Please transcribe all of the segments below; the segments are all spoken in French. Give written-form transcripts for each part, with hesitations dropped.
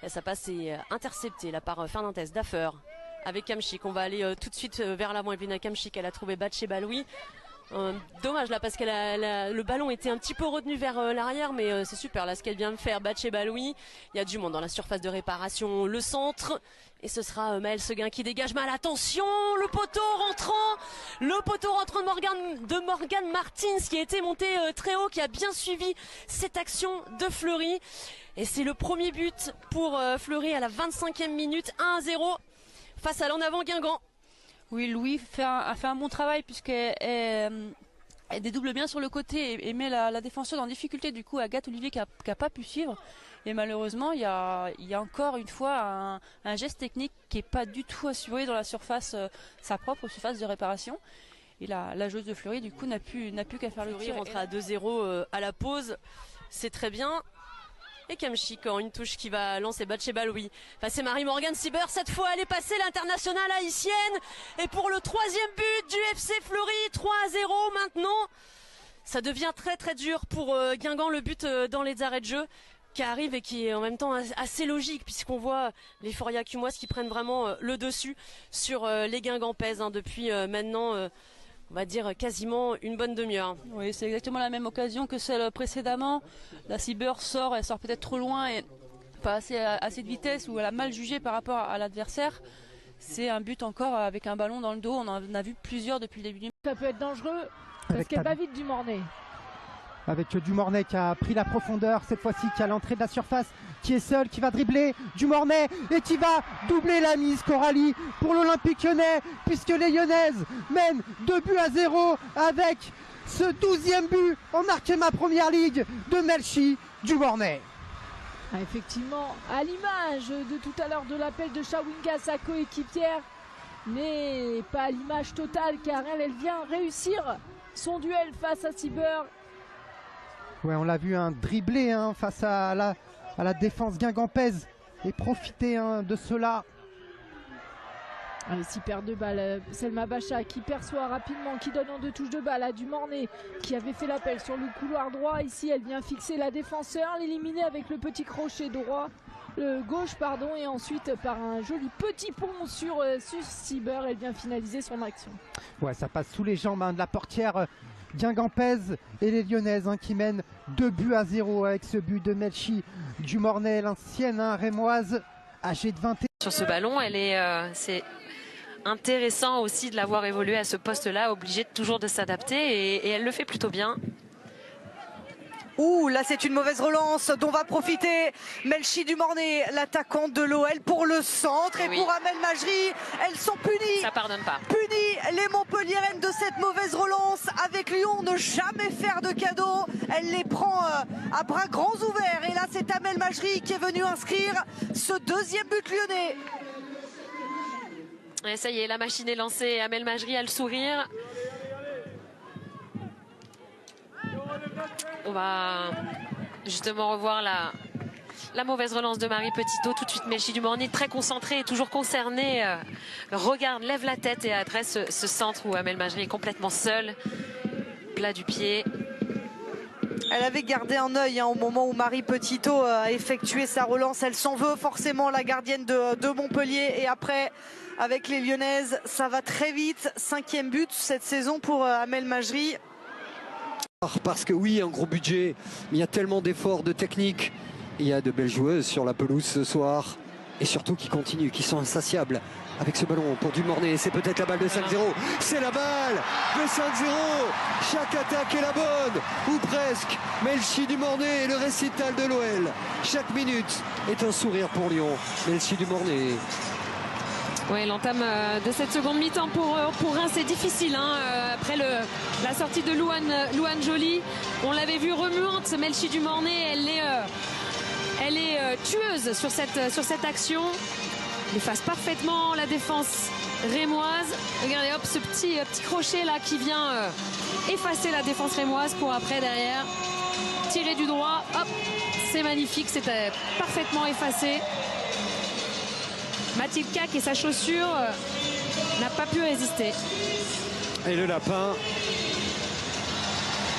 Et sa passe est interceptée là par Fernandez Daffer avec Kamchik. On va aller tout de suite vers l'avant. Elvina Kamchik, elle a trouvé Batchebaloui. Dommage là parce que le ballon était un petit peu retenu vers l'arrière, mais c'est super là ce qu'elle vient de faire. Batchebaloui, il y a du monde dans la surface de réparation, le centre, et ce sera Maëlle Seguin qui dégage mal. Attention, le poteau rentrant de Morgane Martins qui a été monté très haut, qui a bien suivi cette action de Fleury, et c'est le premier but pour Fleury à la 25e minute, 1-0 face à l'en avant Guingamp. Oui, Louis a fait un bon travail puisqu'elle dédouble bien sur le côté et met la défenseuse en difficulté. Du coup, Agathe Olivier qui a pas pu suivre. Et malheureusement, il y a encore une fois un geste technique qui est pas du tout assuré dans la surface, sa propre surface de réparation. Et la joueuse de Fleury, du coup, n'a plus qu'à faire le tir. Rentre à 2-0 à la pause. C'est très bien. Et Kamchik en une touche qui va lancer Batchebaloui. Enfin, c'est Marie-Morgane Sieber. Cette fois, elle est passée, l'internationale haïtienne. Et pour le 3e but du FC Fleury, 3-0 maintenant. Ça devient très très dur pour Guingamp, le but dans les arrêts de jeu qui arrive et qui est en même temps assez logique, puisqu'on voit les Foria Cumoise qui prennent vraiment le dessus sur les Guingampaises depuis maintenant... on va dire quasiment une bonne demi-heure. Oui, c'est exactement la même occasion que celle précédemment. La Sieber elle sort peut-être trop loin et pas assez de vitesse, ou elle a mal jugé par rapport à l'adversaire. C'est un but encore avec un ballon dans le dos. On en a vu plusieurs depuis le début du match. Ça peut être dangereux parce qu'elle va vite Dumornay. Avec Dumornay qui a pris la profondeur cette fois-ci, qui a l'entrée de la surface, qui est seul, qui va dribbler Dumornay et qui va doubler la mise, Coralie, pour l'Olympique Lyonnais, puisque les Lyonnaises mènent 2-0 avec ce 12e but en Arkema Première Ligue de Melchi Dumornay. Ah, effectivement, à l'image de tout à l'heure de l'appel de Chawinga, sa coéquipière, mais pas à l'image totale, car elle vient réussir son duel face à Sieber. Ouais, on l'a vu dribbler face à la défense guingampaise et profiter de cela. Allez, 6 paires de balles. Selma Bacha qui perçoit rapidement, qui donne en 2 touches de balle à Dumornay qui avait fait l'appel sur le couloir droit. Ici, elle vient fixer la défenseur, l'éliminer avec le petit crochet droit, gauche, pardon, et ensuite par un joli petit pont sur Sieber, elle vient finaliser son action. Ouais, ça passe sous les jambes de la portière guingampaise, et les Lyonnaises qui mènent 2-0 avec ce but de Melchi Dumornay, l'ancienne rémoise âgée de 21 ans. Sur ce ballon, c'est intéressant aussi de l'avoir évolué à ce poste-là, obligée toujours de s'adapter, et elle le fait plutôt bien. Ouh, là c'est une mauvaise relance dont va profiter Melchi Dumornay, l'attaquante de l'OL, pour le centre. Et pour Amel Majri, elles sont punies. Ça pardonne pas. Punies les Montpelliéraines de cette mauvaise relance. Avec Lyon, ne jamais faire de cadeaux. Elle les prend à bras grands ouverts. Et là c'est Amel Majri qui est venue inscrire ce 2e but lyonnais. Et ça y est, la machine est lancée. Amel Majri a le sourire. On va justement revoir la mauvaise relance de Marie Petitot. Tout de suite, Melchi Dumornay, très concentrée et toujours concernée, regarde, lève la tête et adresse ce centre où Amel Majri est complètement seule. Plat du pied. Elle avait gardé un œil au moment où Marie Petitot a effectué sa relance. Elle s'en veut forcément, la gardienne de Montpellier. Et après, avec les Lyonnaises, ça va très vite. 5e but cette saison pour Amel Majri. Parce que oui, un gros budget, mais il y a tellement d'efforts, de technique. Il y a de belles joueuses sur la pelouse ce soir. Et surtout qui continuent, qui sont insatiables. Avec ce ballon pour Dumornay, c'est peut-être la balle de 5-0. C'est la balle de 5-0. Chaque attaque est la bonne, ou presque. Melchi Dumornay, le récital de l'OL. Chaque minute est un sourire pour Lyon. Melchi Dumornay. Oui, l'entame de cette seconde mi-temps pour Reims, c'est difficile. Après la sortie de Louane Joly, on l'avait vu remuante. Melchi Dumornay, elle est tueuse sur cette action. Elle efface parfaitement la défense rémoise. Regardez, hop, ce petit crochet là qui vient effacer la défense rémoise pour après derrière tirer du droit. Hop, c'est magnifique, c'était parfaitement effacé. Mathilde Cac et sa chaussure n'a pas pu résister. Et le lapin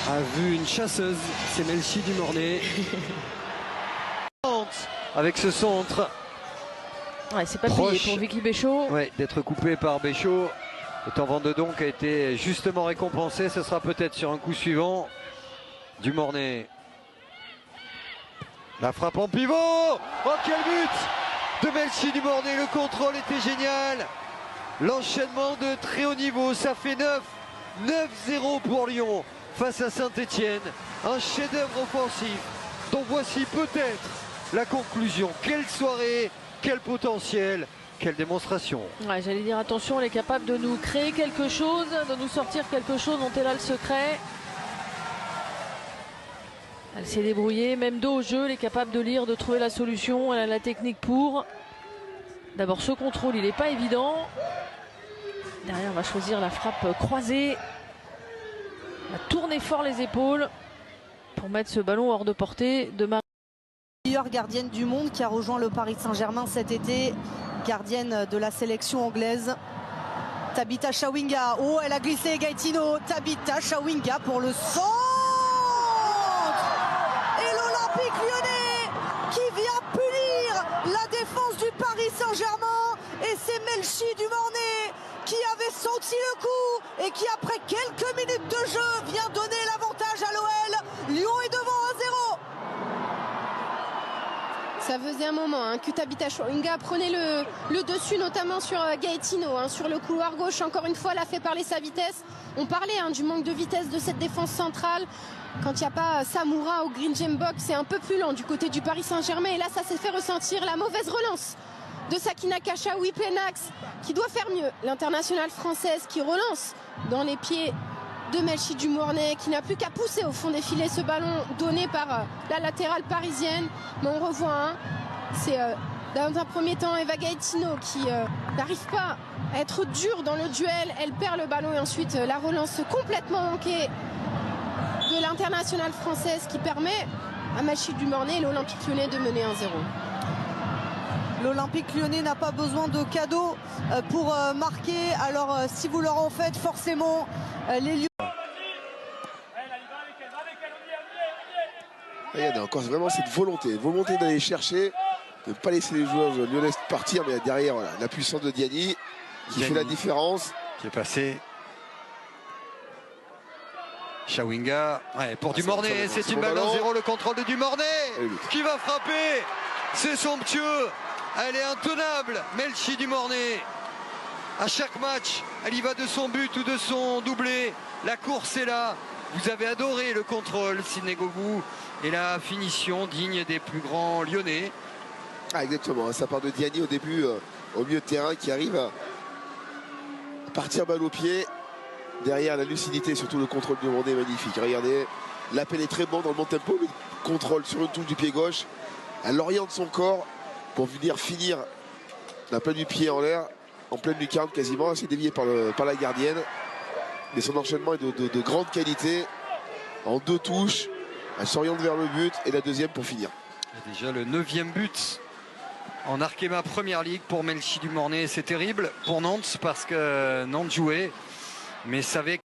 a vu une chasseuse, c'est Melchi Dumornay. avec ce centre. Ouais, c'est pas payé pour Vicky Béchaud. Ouais, d'être coupé par Béchaud. Le temps Vendedonck a été justement récompensé. Ce sera peut-être sur un coup suivant. Dumornay. La frappe en pivot. Oh, quel but de Melchi Dumornay. Le contrôle était génial. L'enchaînement de très haut niveau. Ça fait 9-0 pour Lyon face à Saint-Etienne. Un chef-d'œuvre offensif. Donc voici peut-être la conclusion. Quelle soirée, quel potentiel, quelle démonstration. Ouais, j'allais dire attention, elle est capable de nous créer quelque chose, de nous sortir quelque chose dont elle a le secret. Elle s'est débrouillée, même dos au jeu, elle est capable de lire, de trouver la solution, elle a la technique pour. D'abord ce contrôle, il n'est pas évident. Derrière, on va choisir la frappe croisée. On va tourner fort les épaules pour mettre ce ballon hors de portée de Marie. Meilleure gardienne du monde qui a rejoint le Paris Saint-Germain cet été, gardienne de la sélection anglaise. Tabitha Chawinga, oh elle a glissé Gaetino, Tabitha Chawinga pour le centre. Et l'Olympique Lyonnais qui vient punir la défense du Paris Saint-Germain. Et c'est Melchi Dumornay qui avait senti le coup et qui après quelques minutes de jeu vient donner l'avantage à l'OL. Lyon est devant 1-0. Ça faisait un moment que Tabitha Chawinga prenait le dessus, notamment sur Gaetino, sur le couloir gauche. Encore une fois, elle a fait parler sa vitesse. On parlait du manque de vitesse de cette défense centrale. Quand il n'y a pas Samoura au Green Gem Box, c'est un peu plus lent du côté du Paris Saint-Germain. Et là, ça s'est fait ressentir. La mauvaise relance de Sakina Kachaoui-Penax qui doit faire mieux. L'internationale française qui relance dans les pieds de Melchi Dumornay qui n'a plus qu'à pousser au fond des filets ce ballon donné par la latérale parisienne. Mais on revoit, c'est dans un premier temps Eva Gaetino qui n'arrive pas à être dure dans le duel. Elle perd le ballon et ensuite la relance complètement manquée de l'internationale française qui permet à Melchi Dumornay et l'Olympique Lyonnais de mener 1-0. L'Olympique Lyonnais n'a pas besoin de cadeaux pour marquer. Alors si vous leur en faites, forcément les Lyonnais. Il y a encore vraiment cette volonté d'aller chercher, de ne pas laisser les joueurs lyonnais partir, mais derrière voilà, la puissance de Diani qui fait la différence. Qui est passé. Chawinga, ouais, pour Dumornay, c'est une balle 1-0, le contrôle de Dumornay qui va frapper. C'est somptueux, elle est intenable, Melchi Dumornay. À chaque match, elle y va de son but ou de son doublé. La course est là. Vous avez adoré le contrôle, Sidney Govou, et la finition digne des plus grands lyonnais. Ah, exactement, ça part de Diani au début, au milieu de terrain, qui arrive à partir balle au pied. Derrière, la lucidité, surtout le contrôle de Dumornay magnifique. Regardez, l'appel est très bon dans le bon tempo, mais contrôle sur une touche du pied gauche. Elle oriente son corps pour venir finir la pleine du pied en l'air, en pleine lucarne quasiment. Elle s'est déviée par la gardienne. Mais son enchaînement est de grande qualité. En 2 touches, elle s'oriente vers le but et la deuxième pour finir. Et déjà le 9e but en Arkema Première Ligue pour Melchi Dumornay. C'est terrible pour Nantes parce que Nantes jouait, mais savait que...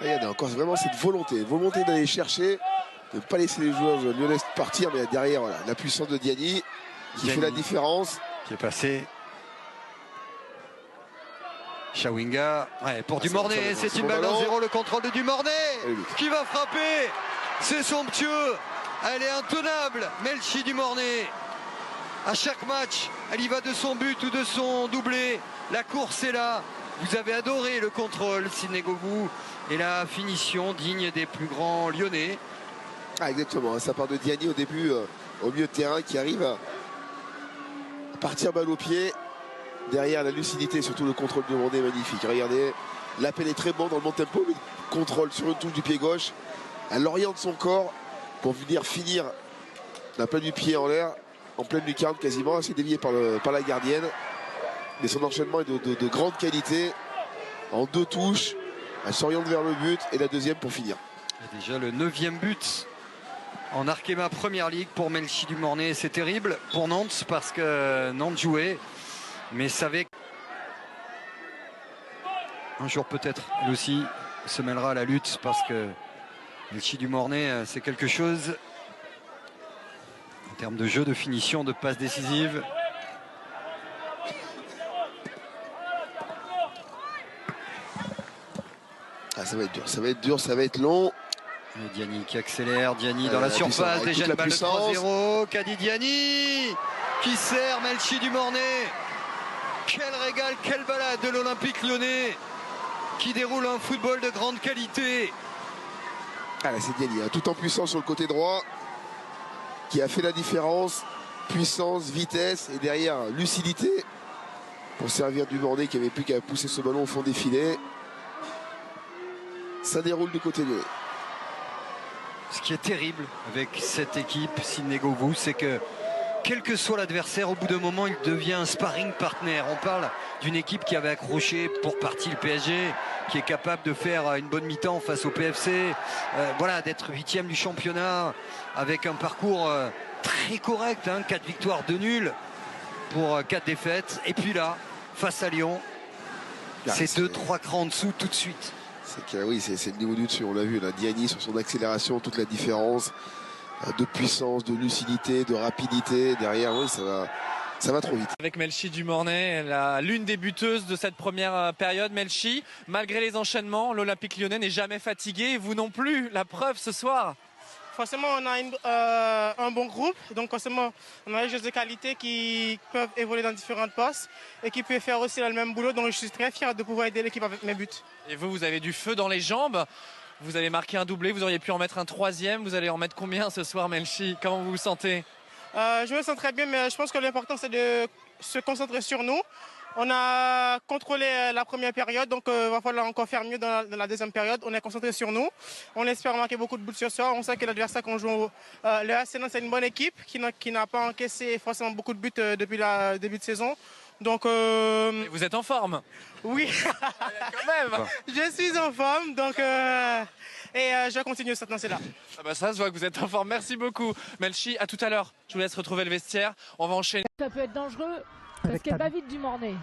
Il y a encore vraiment cette volonté d'aller chercher, de ne pas laisser les joueurs lyonnais partir, mais derrière voilà, la puissance de Diani qui fait la différence. Qui est passé. Chawinga, ouais, pour Dumornay, c'est une balle 1-0, le contrôle de Dumornay qui va frapper. C'est somptueux, elle est intenable, Melchi Dumornay. À chaque match, elle y va de son but ou de son doublé. La course est là. Vous avez adoré le contrôle, Sidney Govou, et la finition digne des plus grands lyonnais. Ah, exactement, ça part de Diani au début, au milieu de terrain, qui arrive à partir balle au pied. Derrière, la lucidité, surtout le contrôle de Dumornay magnifique. Regardez, l'appel est très bon dans le bon tempo, mais contrôle sur une touche du pied gauche. Elle oriente son corps pour venir finir la pleine du pied en l'air, en pleine lucarne quasiment. Elle s'est déviée par la gardienne. Mais son enchaînement est de grande qualité. En 2 touches, elle s'oriente vers le but et la deuxième pour finir. Et déjà le 9e but en Arkema Première Ligue pour Melchi Dumornay. C'est terrible pour Nantes parce que Nantes jouait, mais savait qu'un jour peut-être elle aussi se mêlera à la lutte parce que Melchi du Mornay, c'est quelque chose en termes de jeu, de finition, de passe décisive. Ah, ça va être dur, ça va être dur, ça va être long. Et Diani qui accélère, Diani dans la surface, déjà une balle de 3-0. Kadi Diani qui sert Melchi du Mornay. Quel régal, quelle balade de l'Olympique Lyonnais qui déroule un football de grande qualité. Ah là c'est Diani, hein, tout en puissance sur le côté droit, qui a fait la différence. Puissance, vitesse et derrière lucidité pour servir du Mornay qui avait plus qu'à pousser ce ballon au fond des filets. Ça déroule du côté de... Ce qui est terrible avec cette équipe, Sidney Govou, c'est que quel que soit l'adversaire, au bout d'un moment, il devient un sparring partner. On parle d'une équipe qui avait accroché pour partie le PSG, qui est capable de faire une bonne mi-temps face au PFC, voilà, d'être 8e du championnat, avec un parcours très correct, hein, 4 victoires, 2 nuls pour 4 défaites. Et puis là, face à Lyon, c'est 2-3 crans en dessous tout de suite. C'est que oui, c'est le niveau du dessus, on l'a vu, là, Diani sur son accélération, toute la différence de puissance, de lucidité, de rapidité. Derrière, oui, ça va trop vite. Avec Melchi du Mornay, l'une des buteuses de cette première période. Melchi, malgré les enchaînements, l'Olympique Lyonnais n'est jamais fatigué, vous non plus, la preuve ce soir. Forcément, on a un bon groupe, donc forcément, on a des joueurs de qualité qui peuvent évoluer dans différentes postes et qui peuvent faire aussi le même boulot. Donc je suis très fier de pouvoir aider l'équipe avec mes buts. Et vous avez du feu dans les jambes. Vous avez marqué un doublé, vous auriez pu en mettre un 3e. Vous allez en mettre combien ce soir, Melchi? Comment vous vous sentez? Je me sens très bien, mais je pense que l'important, c'est de se concentrer sur nous. On a contrôlé la première période, donc il va falloir encore faire mieux dans la deuxième période. On est concentré sur nous. On espère marquer beaucoup de buts ce soir. On sait que l'adversaire qu'on joue, le Arsenal, c'est une bonne équipe qui n'a pas encaissé forcément beaucoup de buts depuis le début de saison. Donc, vous êtes en forme? Oui, quand même. Je suis en forme, donc je continue cette lancée-là. Ah bah ça se voit que vous êtes en forme. Merci beaucoup, Melchi. À tout à l'heure. Je vous laisse retrouver le vestiaire. On va enchaîner. Ça peut être dangereux parce qu'elle va vite du Mornay.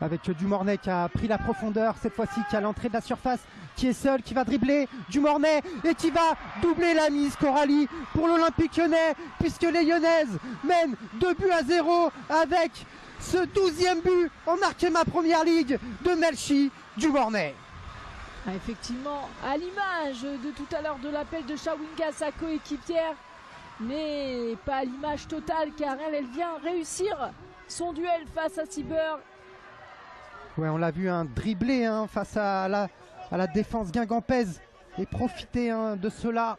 Avec du Mornay qui a pris la profondeur, cette fois-ci qui a l'entrée de la surface, qui est seul, qui va dribbler du Mornay et qui va doubler la mise Coralie pour l'Olympique Lyonnais, puisque les Lyonnaises mènent 2-0 avec ce 12e but en Arkema Première Ligue de Melchi du Mornay. Ah, effectivement, à l'image de tout à l'heure de l'appel de Chawinga, sa coéquipière, mais pas à l'image totale car elle vient réussir son duel face à Cyber. Ouais, on l'a vu dribbler face à la défense guingampaise et profiter de cela.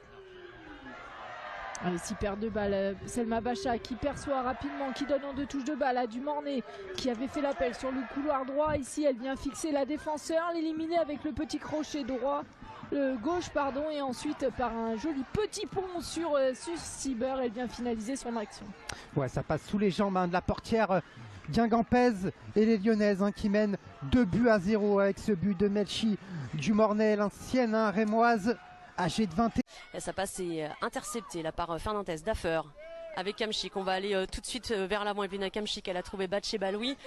Allez, 6 paires de balles. Selma Bacha qui perçoit rapidement, qui donne en 2 touches de balle à du Mornay qui avait fait l'appel sur le couloir droit. Ici, elle vient fixer la défenseur, l'éliminer avec le petit crochet droit, gauche, pardon, et ensuite par un joli petit pont sur Cyber, elle vient finaliser son action. Ouais, ça passe sous les jambes de la portière guingampaise et les Lyonnaises qui mènent 2-0 avec ce but de Melchi du Mornay, l'ancienne rémoise âgée de 21 ans. Et ça passe intercepté là par Fernandez Daffer avec Kamchik. On va aller tout de suite vers l'avant. Evelyna Kamchik, elle a trouvé Batché Baloui.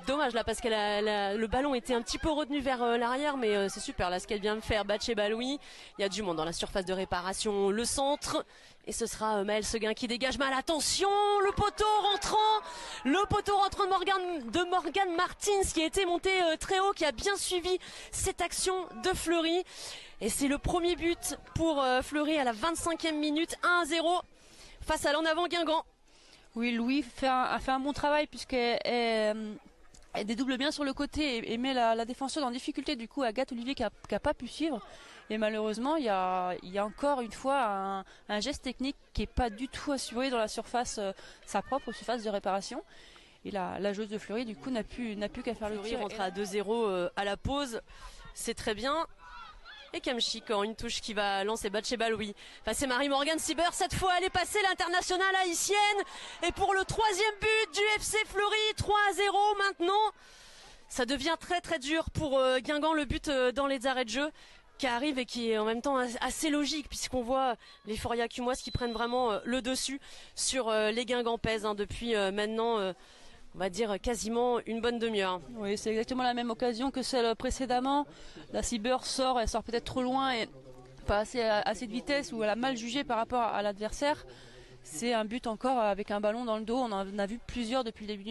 Dommage là parce que le ballon était un petit peu retenu vers l'arrière, mais c'est super là ce qu'elle vient de faire. Batché Baloui, il y a du monde dans la surface de réparation, le centre, et ce sera Maëlle Seguin qui dégage mal. Attention, le poteau rentrant de Morgan Martins qui a été monté très haut, qui a bien suivi cette action de Fleury, et c'est le premier but pour Fleury à la 25e minute, 1-0 face à l'en avant Guingamp. Oui, Louis fait un bon travail puisqu'elle dédouble bien sur le côté et met la défenseuse en difficulté. Du coup, Agathe Olivier qui a pas pu suivre. Et malheureusement, il y a encore une fois un geste technique qui est pas du tout assuré dans la surface, sa propre surface de réparation. Et la joueuse de Fleury, du coup, n'a plus qu'à faire le tir. Fleury rentre à 2-0 à la pause. C'est très bien. Et Kamchik en une touche qui va lancer Batché Baloui. Enfin, c'est Marie-Morgane Cyber. Cette fois, elle est passée, l'internationale haïtienne. Et pour le 3e but du FC Fleury, 3-0 maintenant. Ça devient très très dur pour Guingamp, le but dans les arrêts de jeu qui arrive et qui est en même temps assez logique puisqu'on voit les Foria Cumoise qui prennent vraiment le dessus sur les Guingampaises depuis maintenant... on va dire quasiment une bonne demi-heure. Oui, c'est exactement la même occasion que celle précédemment. La Cyber elle sort peut-être trop loin et pas assez de vitesse ou elle a mal jugé par rapport à l'adversaire. C'est un but encore avec un ballon dans le dos. On en a vu plusieurs depuis le début du match.